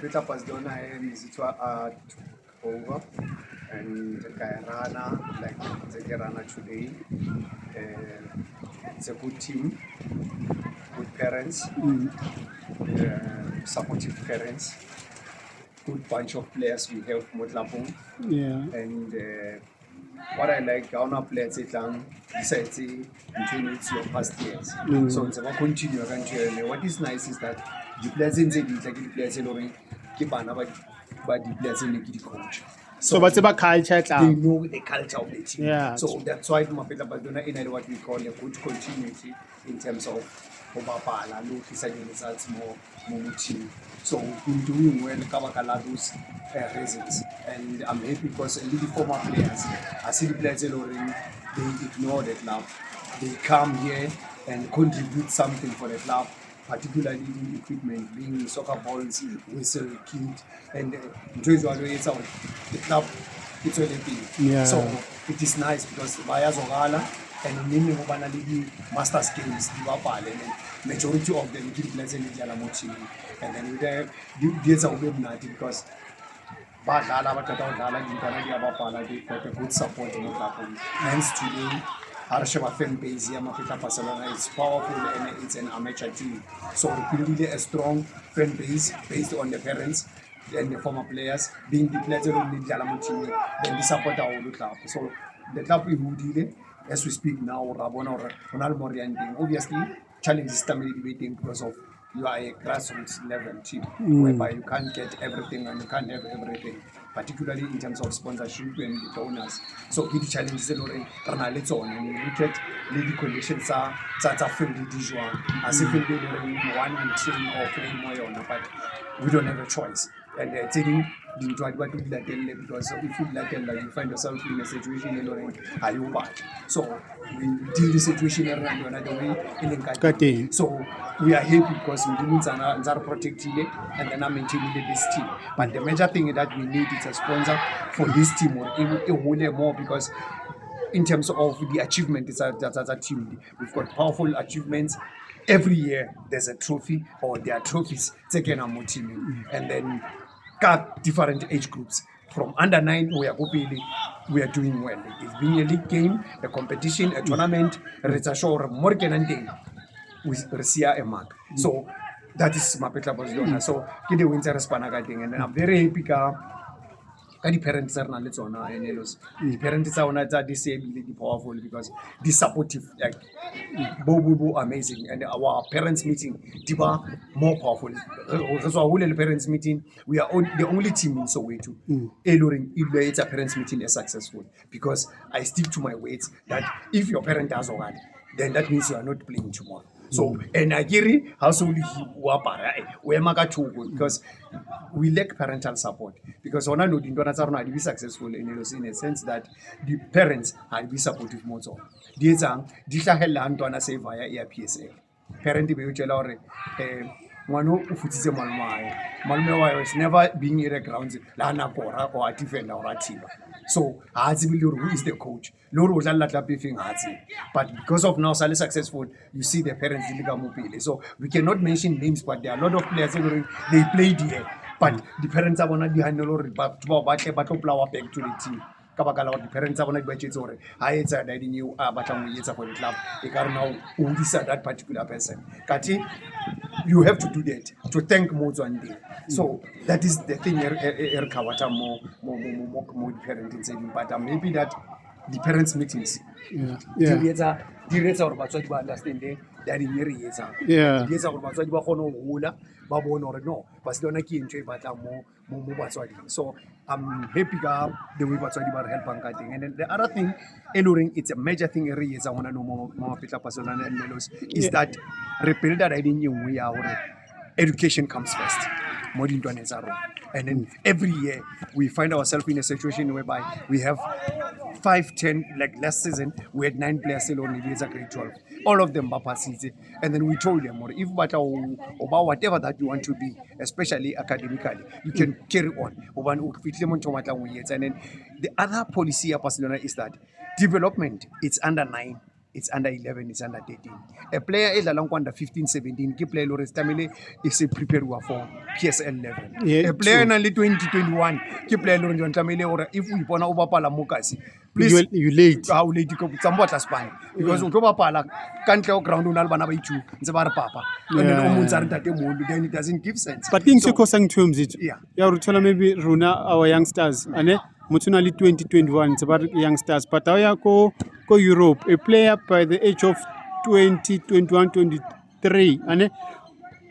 Mapetla Barcelona is it over and Kairana like Zegerana today. It's a good team, good parents, supportive parents, good bunch of players we have Motlapong. Yeah. And what I like, our players besides continues your past years. So it's about continue and what is nice is that the players in the like the players in keep on but the players in the coach. So what's about culture? They know the culture of the team. Yeah. So that's why Mapetla Barcelona in what we call a good continuity in terms of Obapala, no results more team. So we've been doing well Kabakala those reasons. And I'm happy because the former players, I see the players already, they ignore the club. They come here and contribute something for the club, particularly in equipment, being soccer balls, whistle, kit, and it's our the club. It's all Yeah. So it is nice because bayazokala and many of the masters games and majority of them give players in the and then there's a way because badlala abaqeda udlala ngintwana liyababhala they got a good support in Oklahoma. Hence today our fan base here, Mapetla Barcelona is powerful and it's an amateur team. So we're building a strong fan base based on the parents and the former players being the players who need team, then the support our club. So the club we would as we speak now, Rabona or Ronald Morian, obviously challenges still debating because of you are a grassroots level team whereby you can't get everything and you can't have everything, particularly in terms of sponsorship and the donors. So the challenges are on and you look at the conditions are field usual as if they one in train or playing more on, but we don't have a choice. And taking the drug because if you like you find yourself in a situation are you bad? So we deal the situation around another way in so we are happy because we didn't protect it and then I'm maintaining this team. But the major thing that we need is a sponsor for this team or a more because in terms of the achievement as a team, we've got powerful achievements. Every year there's a trophy or there are trophies taken on our team and then got different age groups. From under 9, we are doing well. It's been a league game, a competition, a tournament, it's a show more than day. We receive a mark. So that is Mapetla Barcelona. So the winter thing and I'm very happy the parents are not and the parents are not disabled powerful because this supportive like bo amazing and our parents meeting diba more powerful. So our parents meeting we are the only team in Soweto. It's a parents meeting is successful because I stick to my words that if your parent does all that, then that means you are not playing tomorrow. So and I agree household because we lack parental support because ona no dintwana tsa rona di be successful in a sense that the parents are be supportive more so di etsang di hlahella ntwana se via PSL parent be o tshela hore ngwana o futsitse malome wa was never being in the grounds la na kora or a defender or a team. So who is the coach? But because of now Sally successful, you see the parents mobile. So we cannot mention names, but there are a lot of players they played here. But the parents are one behind the Lord, but flower back to the team. The parents are one budget or I said I knew but for the club. They can now who decide that particular person. Kati, you have to do that to thank Mozo and Day. So that is the thing Kawata more parenting saving. But maybe that the parents' meetings. Di retsa gore batswadi ba understande that in re etsa di etsa gore batswadi ba kgone go gola ba bone gore no Barcelona ke ntho e batlang mo batswading. So I'm happy ka the way batswadi ba re helpang ka teng. And then the other thing it's a major thing re etsa gona no mo Mapetla Barcelona and Melos is that re builda riding e nngwe ya gore education comes first. And then every year we find ourselves in a situation whereby we have 5, 10, like last season, we had 9 players still only as a grade 12. All of them Bapasite. And then we told them, if about whatever that you want to be, especially academically, you can carry on. And then the other policy of Barcelona is that development, it's under 9 it's under 11, it's under 13. A player is along under 15, 17, ki player lore stamile is prepared for PSL level. Yeah, A player true. in 2021, ki player lore stamile or if we pona ubapala mokasi. Please, You late. how late ko tsambotla span because utlo bapala kantle o ground una le bana ba ithu ntse ba re papa. And then umuntu ari ntate molu, then it doesn't give sense. But things so, causing terms it. Yeah. Yeah, Rutola maybe Runa our youngsters. Ane Mutunali 2021 it's about youngsters. But I go Europe. A player by the age of 20, 21, 23. Ane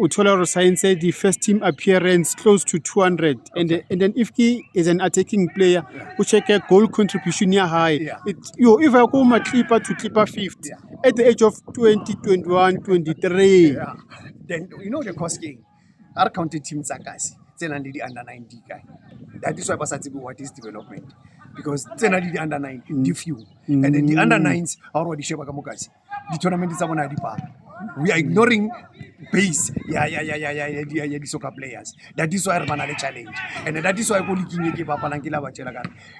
Utola Science said the first team appearance close to 200. Okay. And then if he is an attacking player, who check a goal contribution near high. Yeah. If I go my clipper to clipper 50 at the age of 20, 21, 23. Yeah. Then you know the cost game. Our county team Zakasi, then the under 90 guy. That is why Basatibu what is development. Because then the under 9, the few. And then the under 9s are already Shebakamukasi. The tournament is a park. We are ignoring base. The soccer players. That is why Manale challenge. And that is why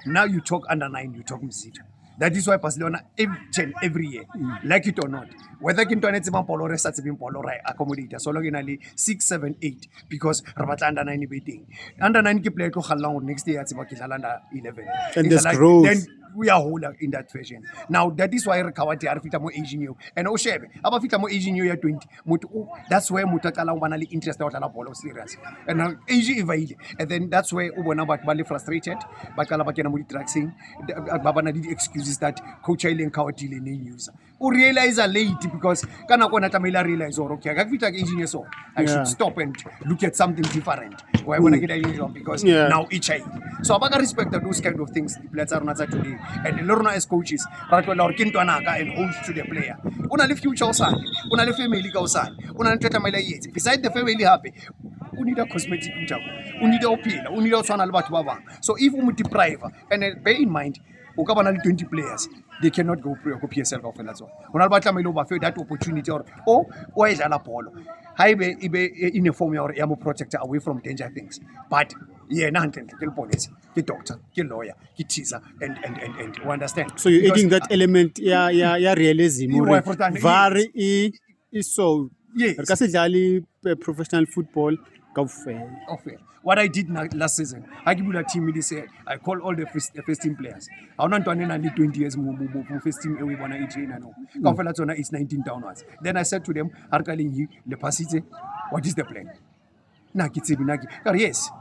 now you talk under 9, you talk Mzita. That is why Barcelona every year, like it or not, whether Kintonet Polo restarts being Polo accommodator, so long 6, 7, 8, because Rabat under 9 beating. Under 9 play to Halong next year it's about under 11. And there's growth. Then we are whole in that fashion. Now that is why Kawati are fit more aging you. And Oshebe, about fit more aging you 20. That's where Mutakala wanali interest out of Polo serious. And now aging evade. And then that's where Ubona Bali frustrated. Bakalabakana Traxing. Babana did excuses that Coach Aileen Kawati news. Who realize are late because Kanakona Tamila realize or okay, aging so I should stop and look at something different. Why when I get a job because now each so I respect that those kind of things the players are not today. And learn as coaches, right? Or Kintuanaka and hold to the player. Una le future son, una le family go son, una family yet. Beside the family happy, we need a cosmetic job, we need a pill, we need a son about Baba. So if we deprive and bear in mind, Ukabana 20 players, they cannot go pre PSL of Venezuela. When Albata Meloba feel that opportunity or why is Alapolo? Highway in a form or Yamo protector away from danger things. But Nanten, kill police, kill doctor, kill lawyer, kill teaser, and you understand. So you're adding that element, realism. Very is so. Yes. Because professional football, go fair. What I did last season, I give you a team. Say I call all the first team players. I want to need 20 years more first team. We want to train. Conference is 19 downwards. Then I said to them, "Arkalingi the passage. What is the plan?" Naki. Yes.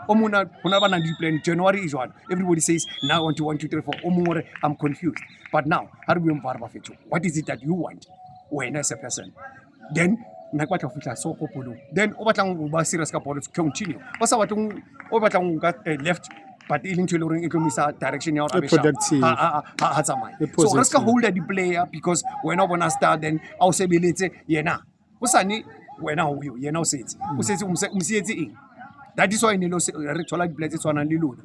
Omuna plan. January is one. Everybody says now 1, 2, 1, 2, 3, 4. Omure, I'm confused. But now, how do we what is it that you want when as a person? Then nakwata fitla so kopolo. Then obatlang ba serious ka polo continue. Basta watong obatlang left but into the direction now productive. So let's hold the player because when I wanna start then I'll say yena. Usani when now you yena says. Usezi that is why in the ritual players one and Lilu.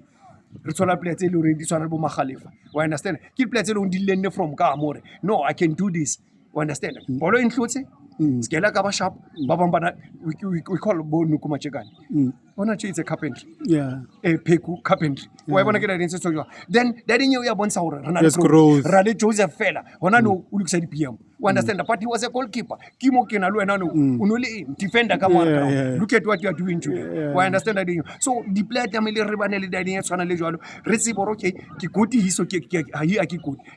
Ritual players this one Buma Khalifa. We understand. Keep players on from Kamore. No, I can do this. We understand. Polo includes Skela Kaba Shop, Babambana, we call Bonu Kumachegan. Onachi is a carpentry. Yeah. A Peku carpentry. Why want to get against you? Then that in your Bonsaur, Rale Joseph Fella, Onano, who looks at the PM. We understand the party was a goalkeeper. Kimo Kenalu and Anu, Unuli, defender, come on. Look at what you are doing today. We understand that. So the player Tamil Ribanelli Daniel Sonalejo, Reciboroke, Kikuti, Hiso,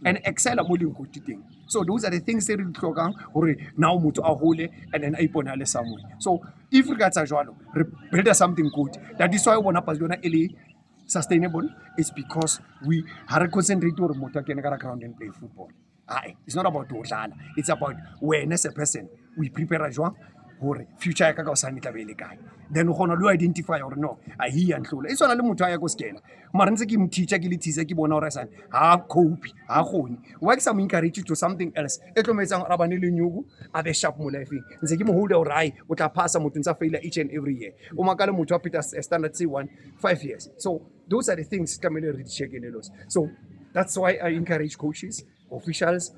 and excel a Mulim thing. So those are the things that we now move to our holy and then Iponale somewhere. So if we got Sajwalo, build something good. That is why I want to pass sustainable. It's because we are concentrated on motor ground and play football. It's not about Dojana. It's about when as a person we prepare a job for future guy. Then we do identify or no. I hear and it's on a mutaya go scale. Maranzaki teacher gilitiza kibonorasan. Copy. Why some encourage you to something else? Etomezang Rabanili Nugu are the sharp mulefi. Nzeki hold or I what a pass mutunza failure each and every year. Umakala mutapita standard C1 5 years. So those are the things coming to check in the loss. So that's why I encourage coaches, officials,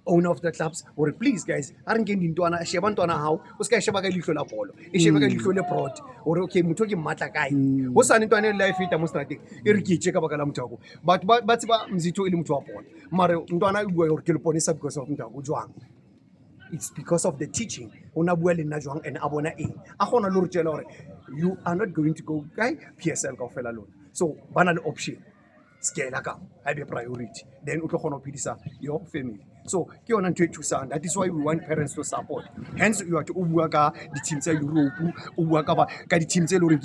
owner of the clubs, or please guys, aren't getting into an Shebantona how, was Kashabaga Likola Polo, Ishabaga Likola Prot, or okay, Mutoki Matakai, was an into life it almost like Iriki Chekabakalam Togo, but Mzito Ilum to a port. mare ntwana o bua gore ke le ponisa because of nta go jwang. It's because of the teaching. Ona bua le nna jwang and a bona eng. A gona le re tshela gore you are not going to go guy PSL kaofela alone. So bana le option. Scale ka I be priority. Then o tlo gona go phedisa your family. So ke yona ntwe thusang. That is why we want parents to support. Hence you are to o bua ka di teams tsa Europe, o bua ka di teams tse le gore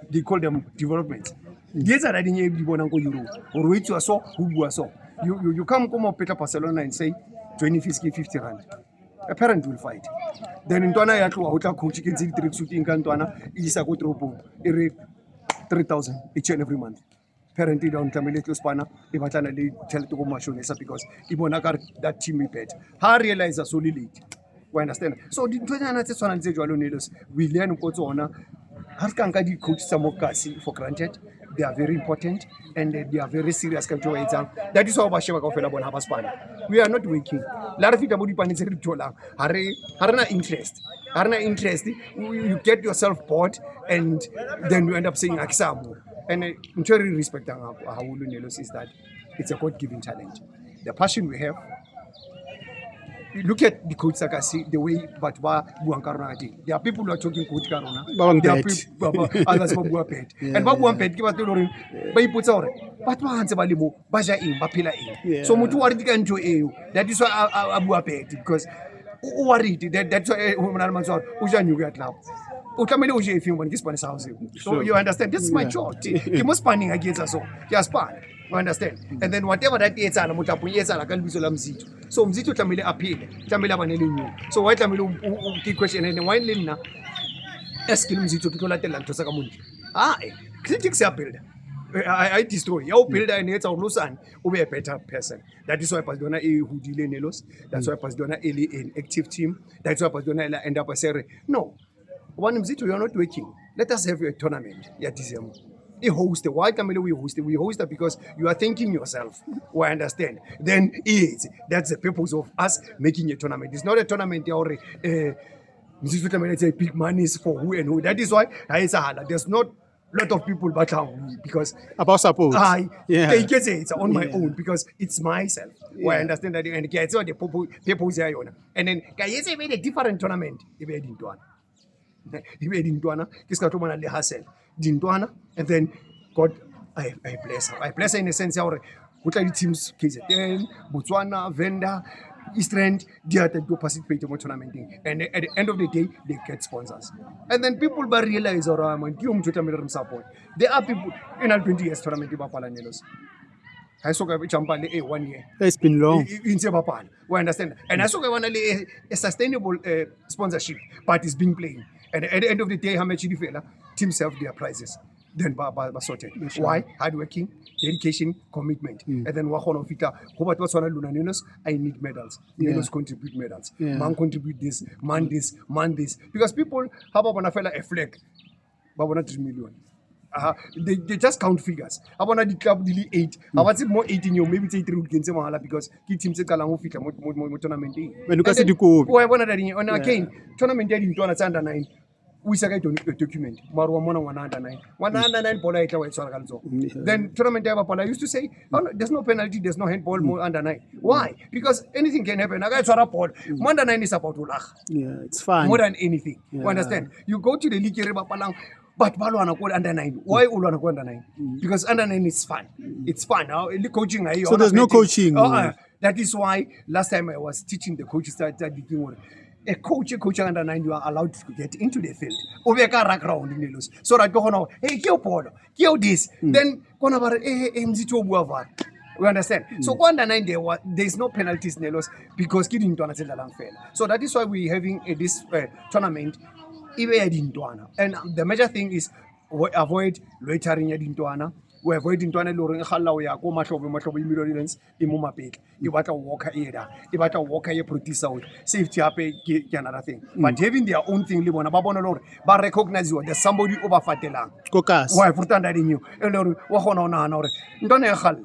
they call them development. Di etsa ra dinye di bonang go Europe. Gore o itswa so o bua so. You come come Mapetla Barcelona and say 50 rand. A parent will fight. Then ntwana ya tloa o tla coach ke ntse di tracksuit eng ka ntwana e isa go tropong e re 3,000 each and every month. Parent don't tlamele tlo spana e batlana le tšhelete go mashonesa because e bona ka that team e bet. Ha realize so le late. We understand. So dintwana tse tshwanang tse jwalo nelos we learn go tsona. Ha se ka nka di coach tsa mo kasi for granted. They are very important and they are very serious. That is how we are not working. La re fita mo dipane tse re tholang ha rena interest. Ha rena interest. You get yourself bored and then you end up saying akisamo. And I'm sure we respect how Nelos is that it's a God-given talent. The passion we have. You look at the coach Sakasi, the way Batwa Buankarnati. There are people who are talking coach Karona. There are people others who are paid. And Babuan paid, give us the Lorin, but he puts out Batwa Hansabalibo, Baja in, Bapila in. So Mutu Ardikan to EU. That is why Abu paid because worried that's why Ujan you get now. Utamele uje if you want this Spanish house. So you understand, this is my job. He must spanning against us all. He has span. You understand? And then whatever that is, I'm going to put yes, I can be so Mzito. So Mzito Tamile appeal, Tamila Vanelli. So why Tamilu keep question and why Lina ask Mzito to Collateral to Sakamundi? Critics are built. I destroy your builder and it's our Lusan will be a better person. That is why Pasdona who delay Nelos. That's why Pasdona Eli an active team. That's why Pasdona end up a series. No. One Mzito, you are not working. Let us have a tournament. Yeah, December. He host it. Why Camilo we host it? We host it because you are thinking yourself. We understand. Then that's the purpose of us making a tournament. It's not a tournament or big money is for who and who. That is why there's not a lot of people but because about support. They get it's on my own because it's myself. Yeah. I understand that and get the purpose and then Kayese made a different tournament. He made into one. He made into one. This got to le hassle. Dintwana, and then God, I bless her. I bless her in a sense. What are the teams? KZN, Botswana, Venda, Eastern, they are to participate in the tournament. And at the end of the day, they get sponsors. And then people will realize, or support. There are people in our 20 years tournament. I saw a 1 year. It's been long. In Japan, we understand. And I saw a sustainable sponsorship, but it's being played. And at the end of the day, how much you feel? Teams have their prizes. Then sorted. Why? Hardworking, dedication, commitment. And then I need medals. Nelos contribute medals. Man contribute this, man this. Because people have a flag, but 3 million. They just count figures. I want the club delete 8. I want it more 18 years, maybe 8 because key teams are going to tournament. When you can see the code, and again, tournament in 2009. We say document. Marwa mona 109. 109 pola ita wa Then tournament pola used to say, oh, no, there's no penalty, there's no handball more under 9. Why? Because anything can happen. Under 9 is about to laugh. Yeah, it's fun. More than anything. You understand? You go to the league but Balo anakuwa under 9. Why Ulu anakuwa under 9? Because under 9 is fun. It's fun. Coaching. So there's no coaching. That is why last time I was teaching the coaches started thinking a coach under 9, you are allowed to get into the field. So that go on, hey, kill Paul, kill this. Then go over, MZ2 Buava. We understand. So under 9 there is no penalties Nelos because kidding to fail. So that is why we're having this tournament. And the major thing is avoid loitering at Intuana. We avoid Intuana Loring Halawaya, go much over millions in Mapetla. You want to walk here, you want to walk here, protest out, safety up, another thing. But having their own thing, live on a babon, but recognize you, there's somebody over Fatela. Cocas. Why put under in you? And Wahona, don't hall.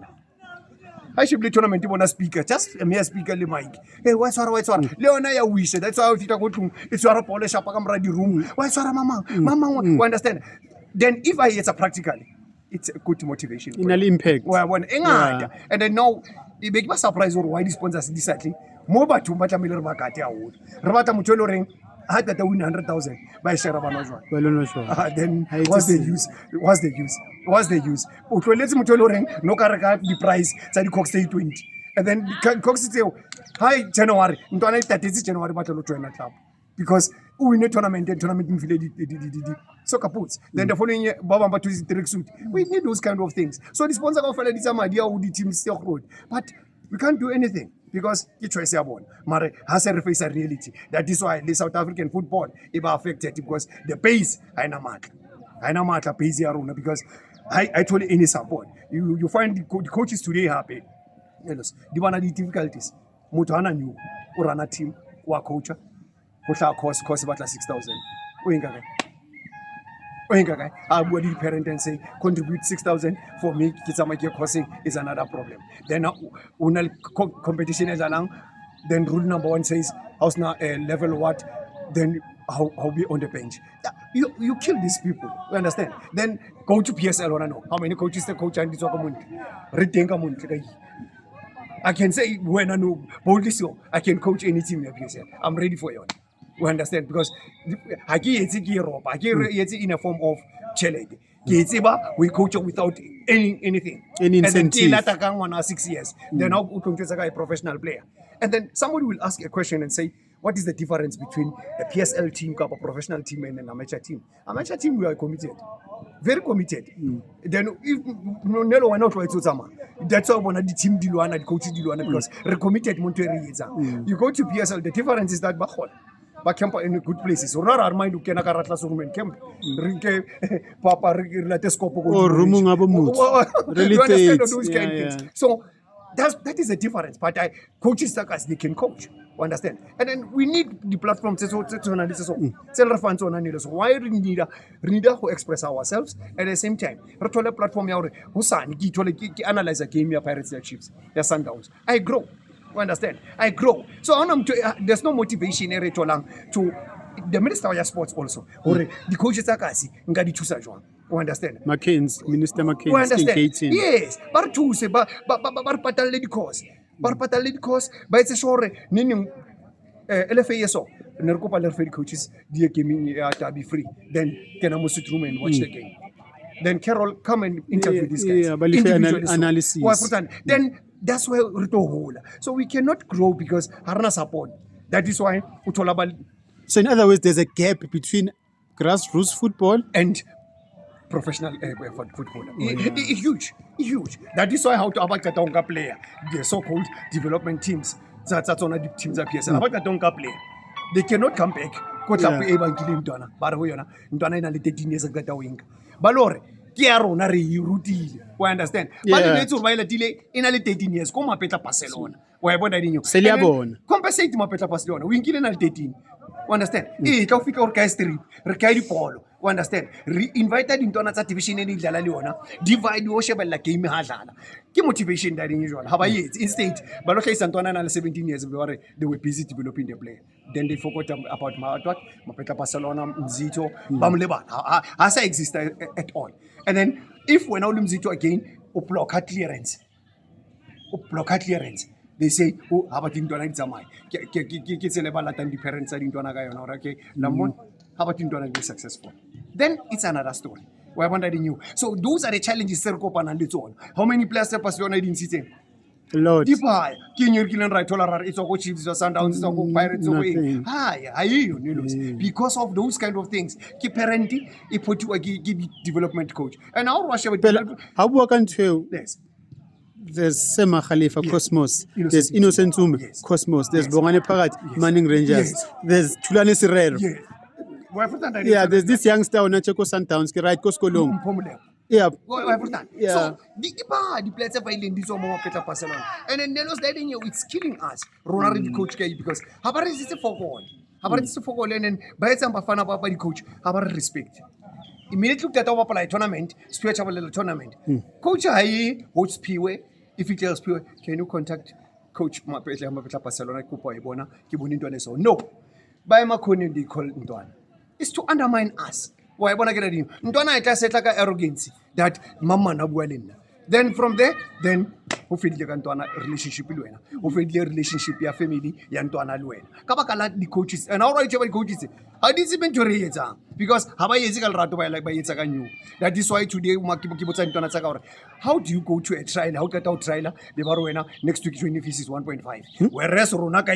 I should be tournament on a speaker, just a mere speaker, mic. Hey, what's our Leona, I wish that's how it go to it's our polish up a ready room. What's our mama? Mama, we understand. Then if I it's a practically, it's a good motivation. In an impact. And then now e be ke ba surprise gore why di-sponsors di satle mo bathong ba tlamehile re ba kate haholo re batla motho e le goreng ha qeta win 100,000 ba e share bana jwang Well, no sure. then Ha etse what's the selo. use what's the use o tloletse motho e le goreng no ka reka di-price tsa di-cox tse 20 and then cox tseo hi January ntwana e tatetse January ba tlo lo joina club because o win a tournament and tournament mfile di soccer boots then the following year ba bang ba thusi tracksuit we need those kind of things so the sponsor ka fela di tsa madi a o di teams tse road but we can't do anything because ke choice ya bona mare ha se re face a reality that is why the South African football e ba affected because the base haina matla base ya rona because I told any support you find the coaches today happy yes di bana di difficulties motho ana new o rana team wa coacher go tla course batla 6,000 o enka kae I would the parent and say contribute 6,000 for me ke tsama ke coursing is another problem then una competition is along then rule number 1 says how's now level what then how be on the bench you kill these people you understand then go to PSL or no how many coaches the coach and ditso ka montle re teng ka montle kai I can say when I know boldly so I can coach any team in PSL I'm ready for you we understand because I get in a form of challenge. We coach without anything. Any incentive. And then 6 years. Then now a professional player. And then somebody will ask a question and say, what is the difference between a PSL team, a professional team, and an amateur team? Amateur team, we are committed. Very committed. Then if Nelo why not why that's why one of the team the coach because we're committed you go to PSL, the difference is that ba camp in good places so rara mind u kena ka ratla so women camp rinke papa re late scope go rumu ngabo muthu really those kind of things so that is the difference but coaches like us they can coach you understand and then we need the platforms so self funds on any so why we need to express ourselves at the same time re thola platform ya hore hosane ke thole ke analyze a game ya Pirates ya Chiefs ya Sundowns I grow. You understand? I grow. So there's no motivation to the Minister of Sports also. Or the coaches are kasi nga di chusa jwang. You understand? Minister McCain. You understand? Yes. Bar chuse bar patale di course. Bar patale di course ba itse sure nini LFA so ne re kopa le re coaches di game ya be free. Then can I sit room and watch the game. Then Carol come and interview these guys. Analysis. Then that's where we hold. So we cannot grow because harna support. That is why utolaba. So in other words, there's a gap between grassroots football and professional football. Huge. That is why how to about Katonga player, the so-called development teams. That's on the teams up here. About Katonga player, they cannot come back. Kota pe eba ngile mntwana. Ba re ho yona. Mntwana ina le 13 years ka wing. Balore ke ya rona re rutile o understand ba le letso ba ile tile ina le 13 years ko Mapetla Barcelona wa e bona dinyo se le ya bona compensate Mapetla Barcelona o inkile na le 13 o understand ka o fika o ka strip re ka di polo o understand re invited intwana tsa division e di dlala le yona divide o shebella game ha dlala ke motivation that in usual ha ba yetsi instead ba lo hlahisa ntwana na le 17 years they were busy developing the player then they forgot about Mapetla Barcelona Mzito bamlebana ha sa exist at all and then if when Mzito again o block clearance they say oh ha ba dintwana di tsamaya ke tsele ba latang di parents tsa dintwana ka yona okay lamon ha ba dintwana be successful then it's another story why wondering you so those are the challenges tse re kopanang le tsona how many players tse Barcelona di ntshitseng a lot deep high ke nyirkileng right tolerate it's go Chiefs or Sundowns it's go Pirates go because of those kind of things ke parent e photwa ke development coach and how Russia with how bua ka ntwe yes there's Sema Khalifa Cosmos there's Innocent Zuma Cosmos there's Bongane Phakathi Manning Rangers there's Thulane Sirero there's this youngster on Cheko Sundowns ke right ko sekolong so the players are failing this one Mapetla Barcelona and then Nelos that in you it's killing us Rona the coach because habare is for goal and then by some bafana ba the coach habare respect immediately that our play tournament spiritual little tournament coach hai host Piwe if he tells Piwe can you contact coach Mapetla Barcelona kupa ibona ke boni ntwana so no ba emakhoni they call ntwana it's to undermine us wa bona ke re ntwana e tla setla ka arrogance that mama na bua le nna Then from there, then ho fedile ka ntwana relationship le wena. Ho fedile relationship ya family ya ntwana le wena. Ka baka la di-coaches, and how right about di-coaches, ha di tsebe ntho re etsang because ha ba etse ka lerato ba etsa ka new. That is why today ke botsa ntwana tsa ka hore how do you go to a trial, how qeta ho trial be ba re wena next week joining fees is 1.5 whereas rona ka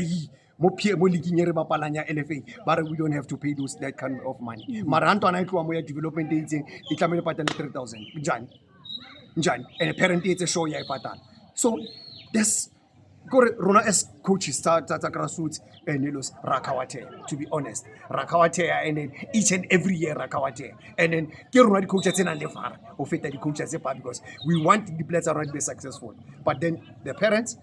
mo leaguing e re bapalang ya LFA ba re we don't have to pay that kind of money mara ha ntwana e tloa mo ya development e itseng e tlamehile patala 3,000 njani and a parent etse show ya e patala. So that's rona as coaches tsa grassroots and Nelos Rakawate, to be honest. Rakawate, and then each and every year Rakawate. And then ke rona di coaches tsena le fara o feta di coaches tse because we want the players around to be successful. But then the parents,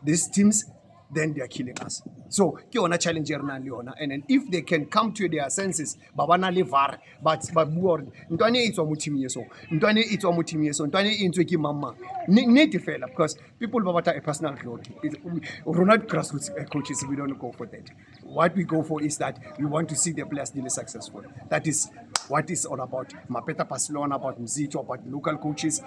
these teams, then they are killing us. So ke ona challenge e re nang le yona, and then if they can come to their senses ba bana le VAR but bua hore ntwane e tswa mo team yeso ntwane e tswa mo team yeso ntwane e entswe ke mama nnete fela because people ba batla a personal glory. Rona grassroots coaches, we don't go for that. What we go for is that we want to see the players really successful. That is what is all about. Mapetla Barcelona, about Mzito, about local coaches.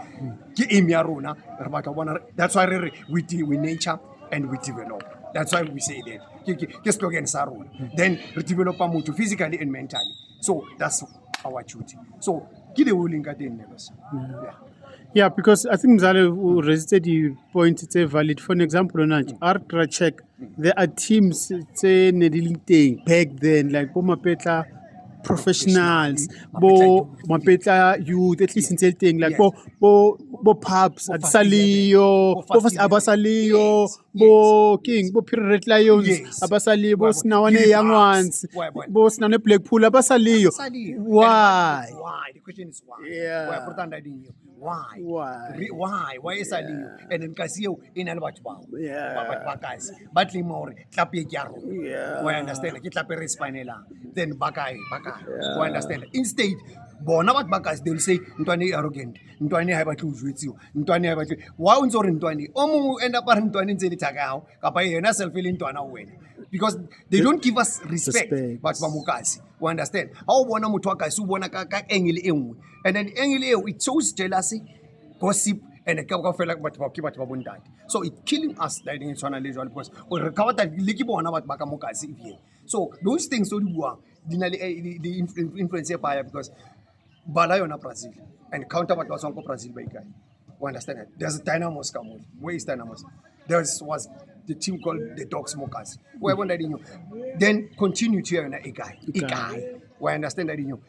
Ke aim ya rona re batla bona. That's why we nature and we develop. That's why we say that. Ke slogan sa rona. Then we develop motho physically and mentally. So that's our duty. So ke the willing ka teng Nelos. Yeah. Yeah, because I think Mzala raised the point it's valid. For an example, on Art check, there are teams say back then, like Mapetla professionals, Mapetla youth, at least in thing like bo pubs at Salio, bo first Abasalio, bo King, bo Pirate Lions, Abasali, bo Snawane young ones, bo Snane Blackpool, Abasalio. Why? Why? The question is why. Yeah. Why? Why? Why is Ali? And then Casio in Albert Bow. Yeah. But Limor, Clapi Garo. Yeah. Why understand? Kitlape Spinella. Then Bakai. Why understand? Instead, Bonabat Bakas, they'll say, Ntwani arrogant, Ntwani have a choose with you, Ntwani have a choose. Why on Ntwani? Omu end up on Ntwani Zitagao, Kapay, and us feeling to an win. Because they don't give us respect. But Mamukasi. We understand? How one Mutwaka, Subonaka, Engil Emu. And then Engil, it shows jealousy, gossip, and a couple of like what died. So it's killing us that in Sonalism because we recover that Likibo and about Bakamukasi. So those things don't work. The influence here because Balayona Brazil and counterpart was Uncle Brazil by guy. We understand it. There's a Dynamos Kamul. Where is Dynamos? There was the team called the Dog Smokers. Where one that you then continue to hear a guy. We understand that you.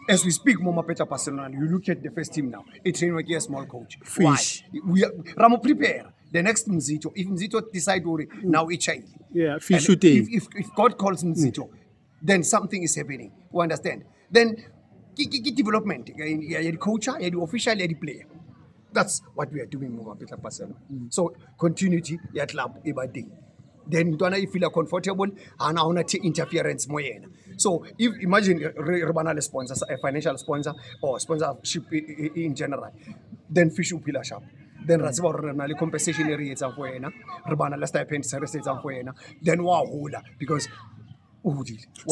As we speak, Mapetla Barcelona, you look at the first team now. It's like a small coach. Fish. Why? Ramo prepare the next Mzito. If Mzito decide now it's child. Yeah, fish shooting. If God calls Mzito, then something is happening. We understand. Then development. The coach, the official, the player. That's what we are doing with Mapetla Barcelona. So continuity at club every day. Then don't I feel comfortable and I want to interference more. So if imagine a sponsor, a financial sponsor or sponsorship in general, then fish will pillar shop. Then Razor compensation rates of Fuena, Rabana last stipend services of Fuena, then wow because so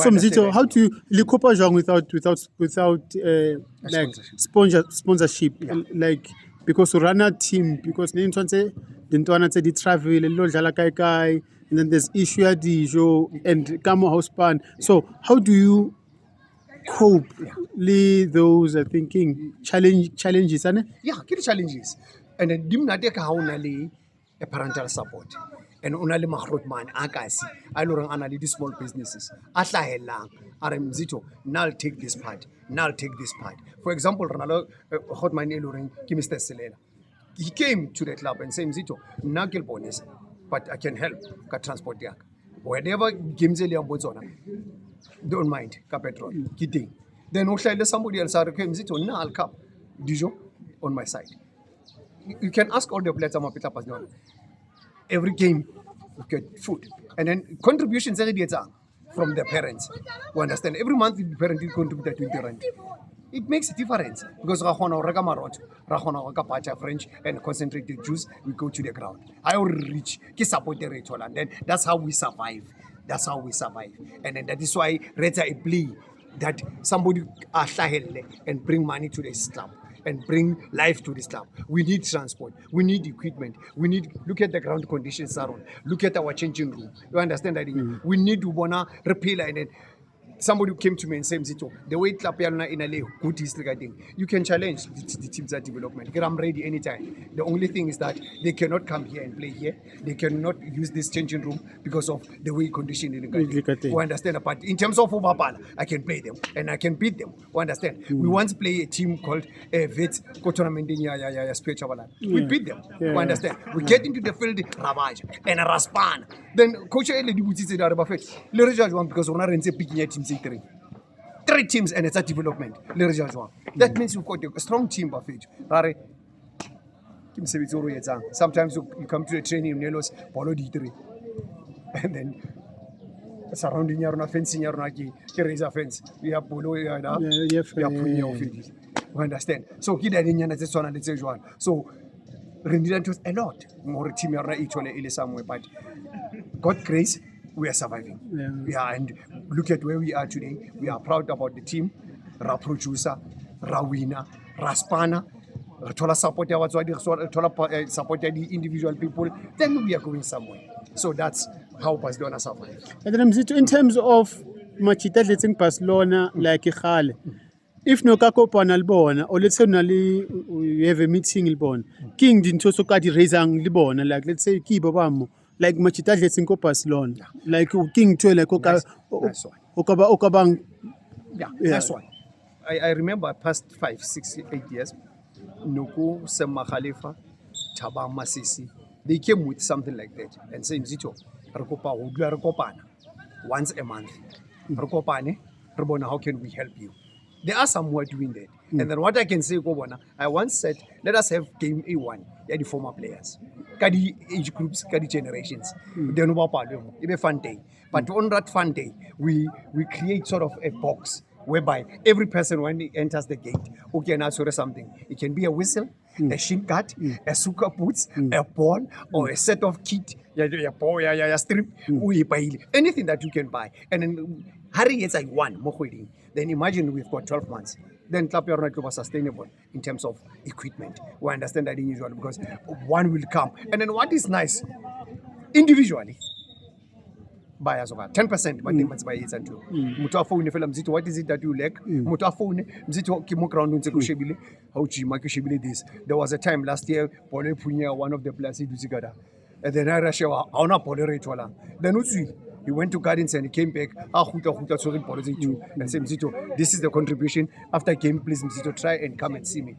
Mzito, how to Likopa Jong without like sponsorship like because to run a team because the travel a lot and then there's issue at the show and Kamo house pan. So how do you cope with those thinking challenges? Yeah, key challenges. And then dimna take haunali a parental support. And only mahrot man akasi. I learn anali these small businesses. Atla helang. Mzito, now take this part. Now take this part. For example, Ronaldo hot man eluring Mr. Selena. He came to the club and said, Mzito, nagel bonus, but I can help ka transport yak. Whenever Gimzeli and Bozona, don't mind ka petrol. Kidding. Then somebody else came Mzito, na I'll come. Dijo on my side. You can ask all the players on Mapetla Barcelona. Every game, you get food. And then contributions from the parents. You understand? Every month, the parent will contribute 20 rand. It makes a difference because Rahona Raga Marot, Rahona Raga Pacha French, and concentrated juice, we go to the ground. I will reach, support the ritual, and then that's how we survive. That's how we survive. And then that is why Reza a plea that somebody and bring money to this club. and bring life to this club. We need transport. We need equipment. We need look at the ground conditions around. Look at our changing room. You understand that? We need to wanna repeal and then somebody came to me and said, Mzito, the way club in a good history, I think you can challenge the teams at development. I'm ready anytime. The only thing is that they cannot come here and play here. They cannot use this changing room because of the way condition in the game. You understand? But in terms of Ubapala, I can play them and I can beat them. You understand? We once play a team called Vets tournament in Spiritual. We beat them. You understand? We get into the field, Ravage and Raspan. Then Coach Ele said, because we're not picking a team. Three teams and it's a development. That means you've got a strong team, Buffett. Sometimes you come to a training in Nelos, Polo D3. And then surrounding your fencing your razor fence. We have Polo, we have you understand? So kid that's one and it's one. So Rendidan was a lot more team each one somewhere, but God grace. We are surviving. Yeah, and look at where we are today. We are proud about the team. Ra producer, ra winner, ra spanner, tola support support the individual people. Then we are going somewhere. So that's how Barcelona survive. And then in terms of Machita letting Barcelona like Khale. If no kakopa nalbona or let's say we have a meeting libon. King didn't also cut the raising libon like let's say Kibabamo. Like Machita letting Barcelona. Like King to like Okabang. Yeah, that's why. I remember past 5, 6, 8 years, Nuku, Sema Khalifa, Taba Masisi, they came with something like that and saying, Zito, Rokopana, once a month. Rokopane, Robona, how can we help you? There are some who are doing that. And then what I can say, Gobona, I once said, let us have game A1, the former players. Kadi age groups, Kadi generations. Then it's a fun day. But on that fun day, we create sort of a box whereby every person when he enters the gate, okay, now sort of something. It can be a whistle, a shin guard, a suka boots, a ball, or a set of kit, strip, anything that you can buy. And then Harry gets like one more wedding. Then imagine we've got 12 months. Then Club was sustainable in terms of equipment. We understand that in usual because one will come. And then what is nice, individually, buy as well. 10%, but they must buy it and two. Mutafone film Mzito, what is it that you like? Mutafone Mzito Kimokrand Shebile, how Chimaki this. There was a time last year, Pole Punya, one of the players, Zigada. And then I rush on a Poleretola. Then Uzi. He went to Gardens and he came back. And said, Mzito, this is the contribution. After game, please, Mzito, try and come and see me.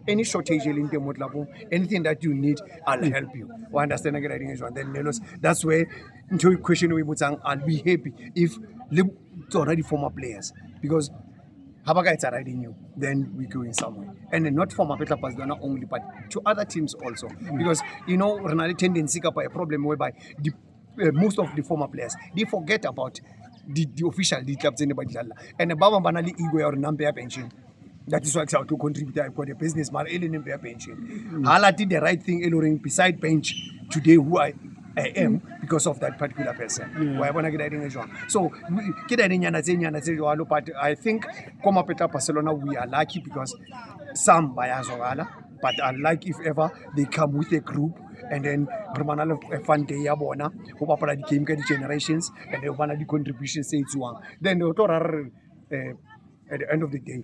Any shortage, anything that you need, I'll help you. We understand then that's where into question I'll be happy if already former players because Habaga is riding you, then we're going somewhere. And then not for Mapetla Barcelona only, but to other teams also. Because Ronaldo tendency by a problem whereby most of the former players they forget about the official clubs in the Badala. And the Baba Banali ego or number pension. That is why I to contribute. I've got a business man, Ellen pension. Hala did the right thing, Eloring beside bench today who I am because of that particular person. Why want to get in so but I think Mapetla Barcelona we are lucky because some buyers are but unlike if ever they come with a group and then Romanalo a fun day abona who papa the game get generations and they want the contribution say to one then at the end of the day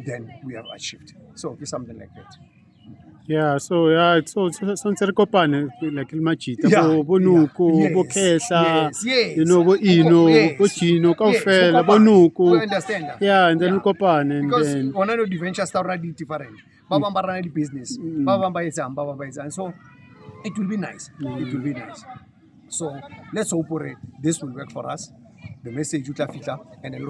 then we have achieved so it's something like that. Yeah, so it's sounds like Machita, Bonuku, Bokesa, Bochino, Kaufel, Bonuku. Understand that? Yeah, and then Copan and because then one of the ventures are already different. Baba Barani business, Baba Baizan, so it will be nice. It will be nice. So let's hope this will work for us. The message you and then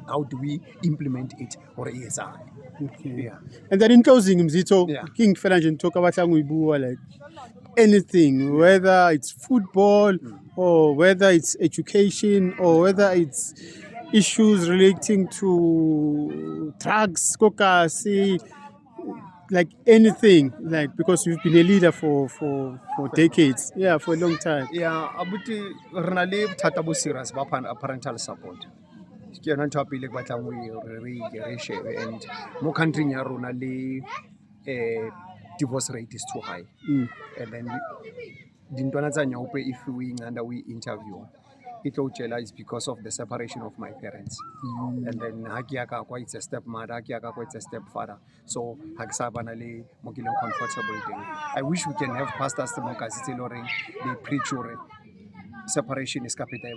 how do we implement it or ESI? okay. Yeah. And then in closing, Mzito, King Felange talk about like anything, whether it's football or whether it's education or whether it's issues relating to drugs, coca, like anything, like because you've been a leader for decades, for a long time. Yeah, Abuti Renale Tatabu Siras Bapan parental support. ke yona ntho ya pele ke batlang re shebe, and mo country ya rona le divorce rate is too high. And then dintwana tsa nyaope, if we nganda we interview, it will tell is because of the separation of my parents. And then hakiaka kwa it's a stepmother, hakiaka kwa it's a stepfather. So haksabana le mokileng comfortable thing. I wish we can have pastors mokazi tailoring they preach or separation is capital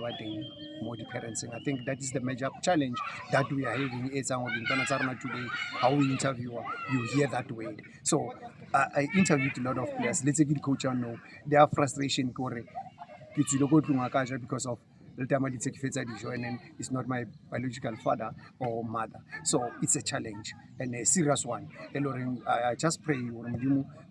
more the parenting. I think that is the major challenge that we are having. It's today, how we interview, you hear that word. So I interviewed a lot of players. Let's say coach know their frustration because of the time and then it's not my biological father or mother. So it's a challenge and a serious one. I just pray,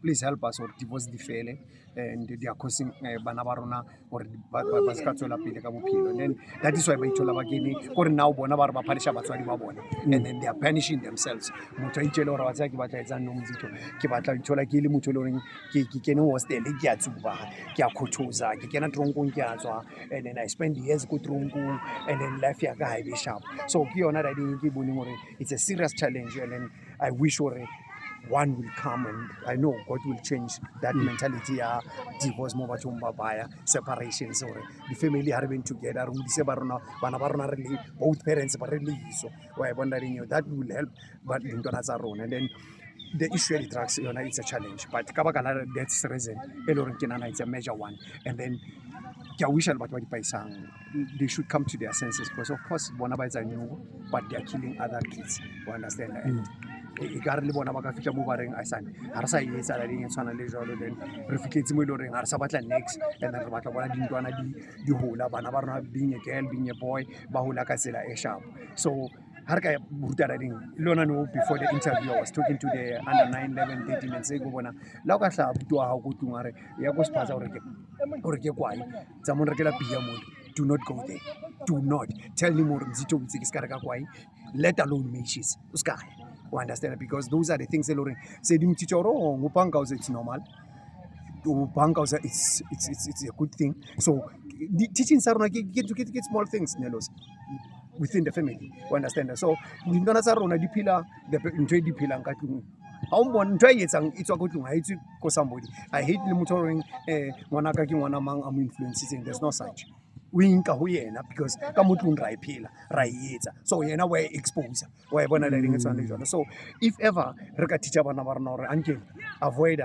please help us or divorce the fele, and they are causing banabarona or baskatola pile kabuphilo. And then that is why we told again, or now bonabar panisha batswadi babona, and then they are punishing themselves. Mutaichelo rawaza kibata ezano mzito kibata chola kili mucholoring kikeno was the legiatsuba kia kochoza kikena tronko kiazwa, and then I spend years go tronko, and then life ya guy be sharp. So kiona that it's a serious challenge, and then I wish one will come, and I know God will change that mentality. Divorce, separations, or the family are been together. Really, both parents are really so. I'm wondering that will help, but and then the issue of drugs, it's a challenge. But Kabakala, that's the reason. It's a major one, and then. They should come to their senses, because of course Bonabas are new, but they are killing other kids. You understand? And ikarle bona ba ka fitla mo bareng a sane ha re sa etsa la ding tshwana le jalo, then re fitletse mo ile reng ha re sa batla next, and then re batla bona dintwana di hola, bana ba rona being a girl being a boy ba hola ka tsela e sharp. So har ka buta ding lona no, before the interview I was talking to the under 9 11 13 and say go bona la ka hla butua ha go tungare ya go spasa gore ke kwai tsa mo rekela pia mo. Do not go there. Do not tell him more mzito utsikiskaraka kwai, let alone meshes uskaya. You understand? Because those are the things that Lauren said him teacher wrong. It's normal. It's a good thing. So the teachings are get small things, Nelos, within the family. You understand? So we don't have the pillar, the pillar. It's a good thing. I hate to somebody. I hate the motoring one among influences, and there's no such. We inka huyena because kamutu raipila raieta, so yena we expose we bona le ring tswana jona. So if ever re ka teacher bana ba rona hore uncle avoid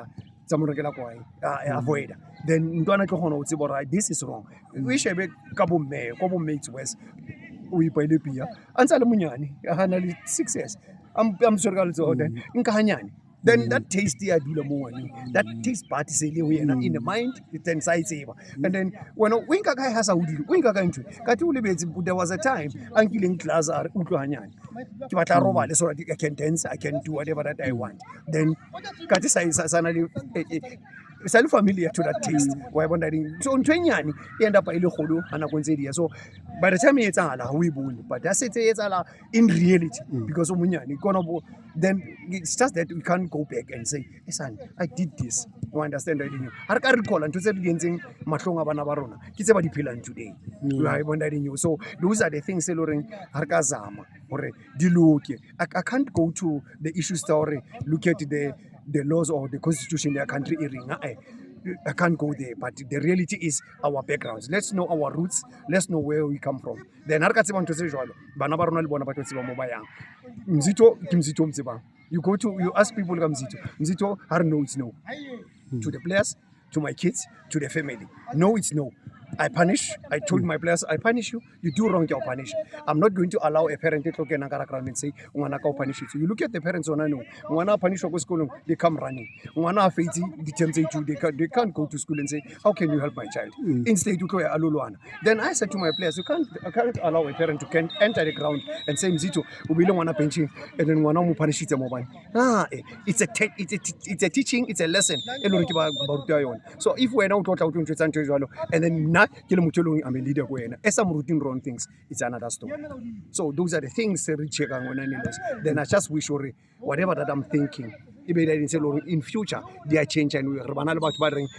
tsa mo rekela kwai avoid, then ntwana ke gona o tsebo right, this is wrong. We shebe ka bo mme ko bo mates west o ipaile pia antsa le munyane hana le 6 years am sorry ka letso then nka hanyane. Then that taste that taste part is in the mind, it then sides and then when Winka guy has a Winka country, there was a time uncle in class are Uklanyan. So I can dance, I can do whatever that I want. Then Katisa is familiar to that taste. Why wondering so on Twenyan, he end up a little and a consider. So by the time it's ala we bull, but that's it in reality because then it's just that we can't go back and say, hey son, I did this. You understand that you I can't recall and to say again Matlonga Banabarona. It's about the pillar today. I wondering you. So those are the things Loring Harkazama or Diluki. I can't go to the issue story, look at the laws or the constitution in their country. I can't go there, but the reality is our backgrounds. Let's know our roots. Let's know where we come from. Then you ask people Mzito, no, it's no. To the players, to my kids, to the family. No, it's no. I punish. I told my players, I punish you. You do wrong, you're punished. I'm not going to allow a parent to look at and say, "Unganaka punish you." So you look at the parents on I know. Ungana punish go school, they come running. Ungana they can't go to school and say, "How can you help my child?" Instead, you go aluluana. Then I said to my players, I can't allow a parent to enter the ground and say, "Mzito, we don't want to pinch and then wanna punish it." It's a teaching, it's a lesson. So if we're not taught how to and then I'm a leader when some routine wrong things, it's another story. So those are the things then I just wish whatever that I'm thinking in future they are changing and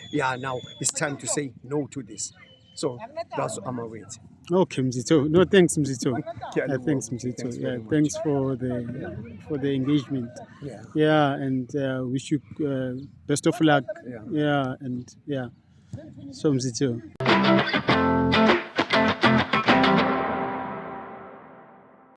now it's time to say no to this. So that's I'm aware. Okay, Mzito. No, thanks, Mzito. Ke a leboha. Thanks, Mzito. Thanks Yeah, very much. thanks for the engagement. Yeah. Yeah, and wish you best of luck. Yeah. Yeah, and yeah. So Mzito.